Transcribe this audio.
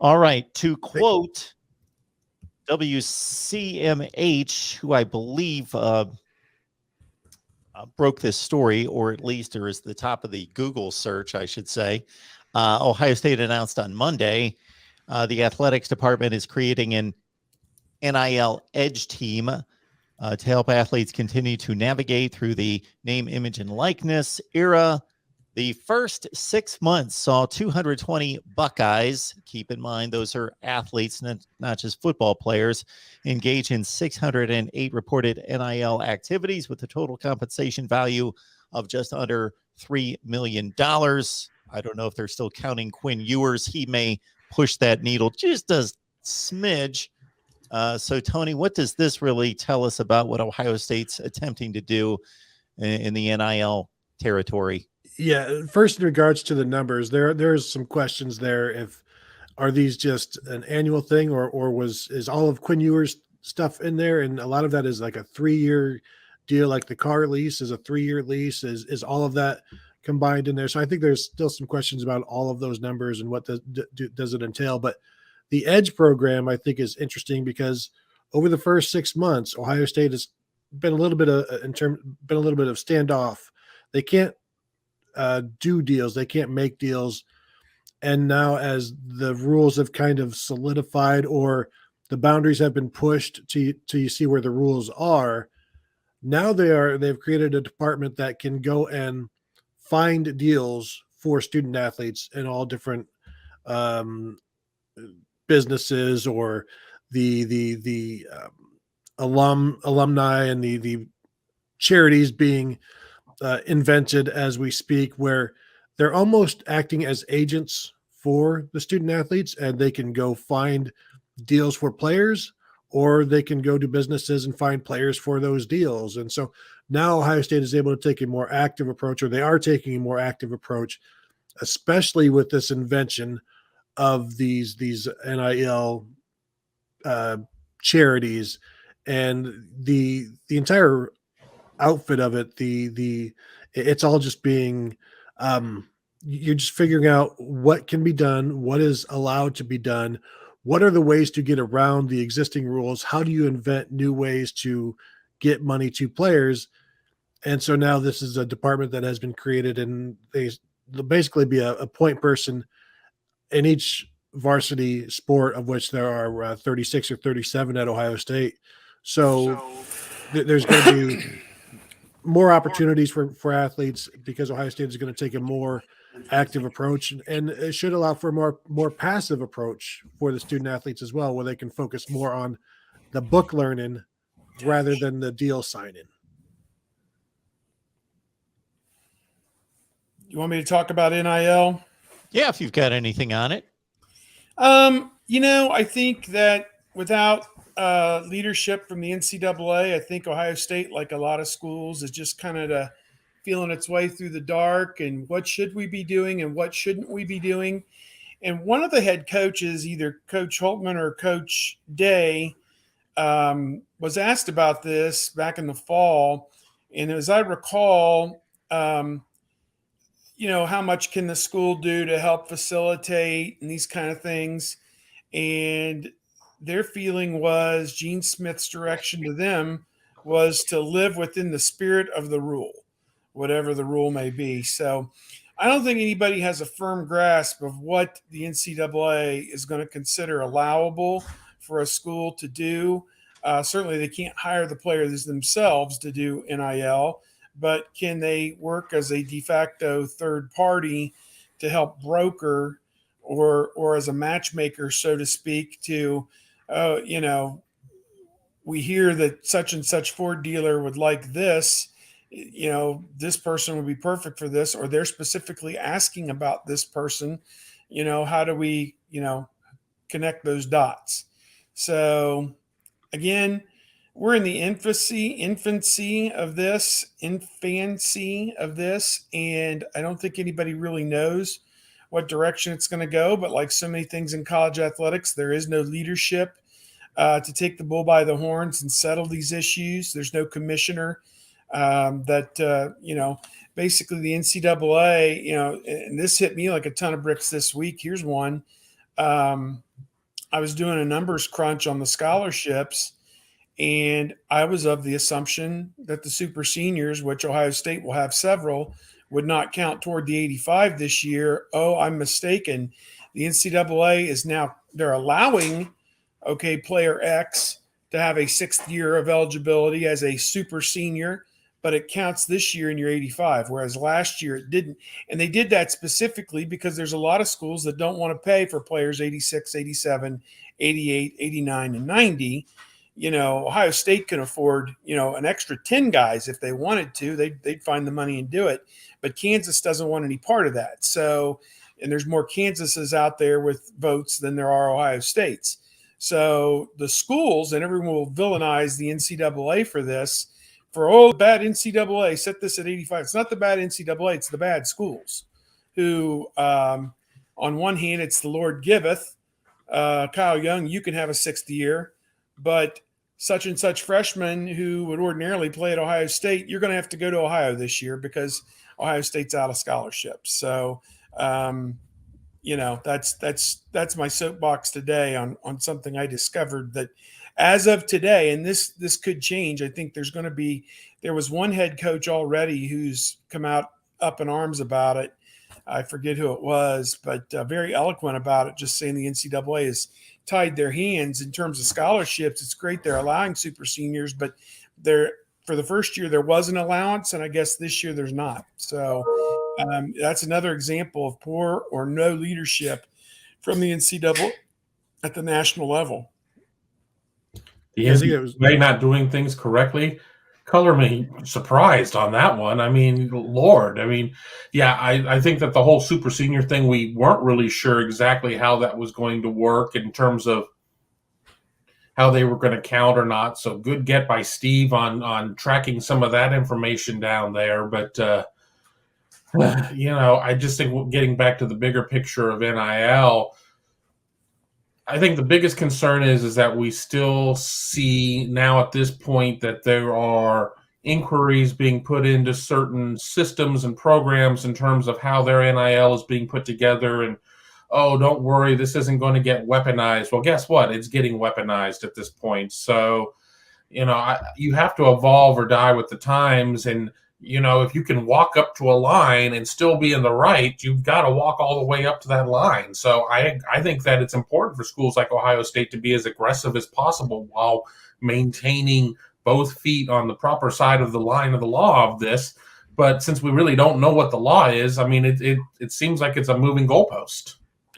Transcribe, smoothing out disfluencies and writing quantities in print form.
All right. To quote WCMH, who I believe broke this story, or at least or is the top of the Google search, I should say. Ohio State announced on Monday the athletics department is creating an NIL Edge team to help athletes continue to navigate through the name, image, and likeness era. The first 6 months saw 220 Buckeyes. Keep in mind, those are athletes, not just football players, engage in 608 reported NIL activities with a total compensation value of just under $3 million. I don't know if they're still counting Quinn Ewers. He may push that needle just a smidge. So, Tony, what does this really tell us about what Ohio State's attempting to do in the NIL territory? Yeah, first in regards to the numbers, there's some questions there. If are these just an annual thing, or is all of Quinn Ewers stuff in there? And a lot of that is like a 3-year deal, like the car lease is a 3-year lease. Is all of that combined in there? So I think there's still some questions about all of those numbers and what does it entail. But the Edge program, I think, is interesting because over the first 6 months, Ohio State has been a little bit of standoff. They can't do deals. They can't make deals. And now as the rules have kind of solidified or the boundaries have been pushed to you see where the rules are, now they've created a department that can go and find deals for student athletes in all different businesses or the alumni and the charities being invented as we speak, where they're almost acting as agents for the student athletes, and they can go find deals for players, or they can go to businesses and find players for those deals. And so now Ohio State is able to take a more active approach, or they are taking a more active approach, especially with this invention of these NIL charities and the entire outfit of it. It's all just being you're just figuring out what can be done, what is allowed to be done, what are the ways to get around the existing rules, how do you invent new ways to get money to players. And so now this is a department that has been created, and they'll basically be a point person in each varsity sport, of which there are 36 or 37 at Ohio State. So there's going to be more opportunities for athletes because Ohio State is going to take a more active approach, and it should allow for a more passive approach for the student athletes as well, where they can focus more on the book learning rather than the deal signing. You want me to talk about NIL? Yeah, if you've got anything on it. I think that without leadership from the NCAA, I think Ohio State, like a lot of schools, is just kind of feeling its way through the dark, and what should we be doing and what shouldn't we be doing. And one of the head coaches, either Coach Holtman or Coach Day, was asked about this back in the fall. And as I recall, how much can the school do to help facilitate and these kind of things? And their feeling was Gene Smith's direction to them was to live within the spirit of the rule, whatever the rule may be. So I don't think anybody has a firm grasp of what the NCAA is going to consider allowable for a school to do. Certainly they can't hire the players themselves to do NIL, but can they work as a de facto third party to help broker or as a matchmaker, so to speak, to, we hear that such and such Ford dealer would like this, this person would be perfect for this, or they're specifically asking about this person, how do we, connect those dots? So again, we're in the infancy of this, and I don't think anybody really knows what direction it's going to go. But like so many things in college athletics, there is no leadership to take the bull by the horns and settle these issues. There's no commissioner basically the NCAA, and this hit me like a ton of bricks this week. Here's one. I was doing a numbers crunch on the scholarships, and I was of the assumption that the super seniors, which Ohio State will have several, would not count toward the 85 this year. Oh, I'm mistaken. The NCAA is now, they're allowing, okay, player X to have a 6th year of eligibility as a super senior, but it counts this year in your 85, whereas last year it didn't. And they did that specifically because there's a lot of schools that don't want to pay for players 86, 87, 88, 89, and 90. Ohio State can afford, an extra 10 guys if they wanted to. They'd find the money and do it. But Kansas doesn't want any part of that. So, and there's more Kansases out there with votes than there are Ohio States. So the schools, and everyone will villainize the NCAA for this, the bad NCAA, set this at 85. It's not the bad NCAA, it's the bad schools who, on one hand, it's the Lord giveth. Kyle Young, you can have a 6th year, but such and such freshman who would ordinarily play at Ohio State, you're going to have to go to Ohio this year because Ohio State's out of scholarships. So, that's my soapbox today on something I discovered that as of today, and this could change. I think there was one head coach already who's come out up in arms about it. I forget who it was, but very eloquent about it, just saying the NCAA has tied their hands in terms of scholarships. It's great they're allowing super seniors, but for the first year there was an allowance, and I guess this year there's not. So that's another example of poor or no leadership from the NCAA at the national level. The NCAA not doing things correctly. Color me surprised on that one. I mean, Lord. I mean, yeah, I think that the whole super senior thing, we weren't really sure exactly how that was going to work in terms of how they were going to count or not. So good get by Steve on tracking some of that information down there. But, I just think getting back to the bigger picture of NIL, I think the biggest concern is that we still see now at this point that there are inquiries being put into certain systems and programs in terms of how their NIL is being put together. And, oh, don't worry, this isn't going to get weaponized. Well, guess what? It's getting weaponized at this point. So, you have to evolve or die with the times. And, if you can walk up to a line and still be in the right, you've got to walk all the way up to that line. So I think that it's important for schools like Ohio State to be as aggressive as possible while maintaining both feet on the proper side of the line of the law of this. But since we really don't know what the law is, I mean, it seems like it's a moving goalpost.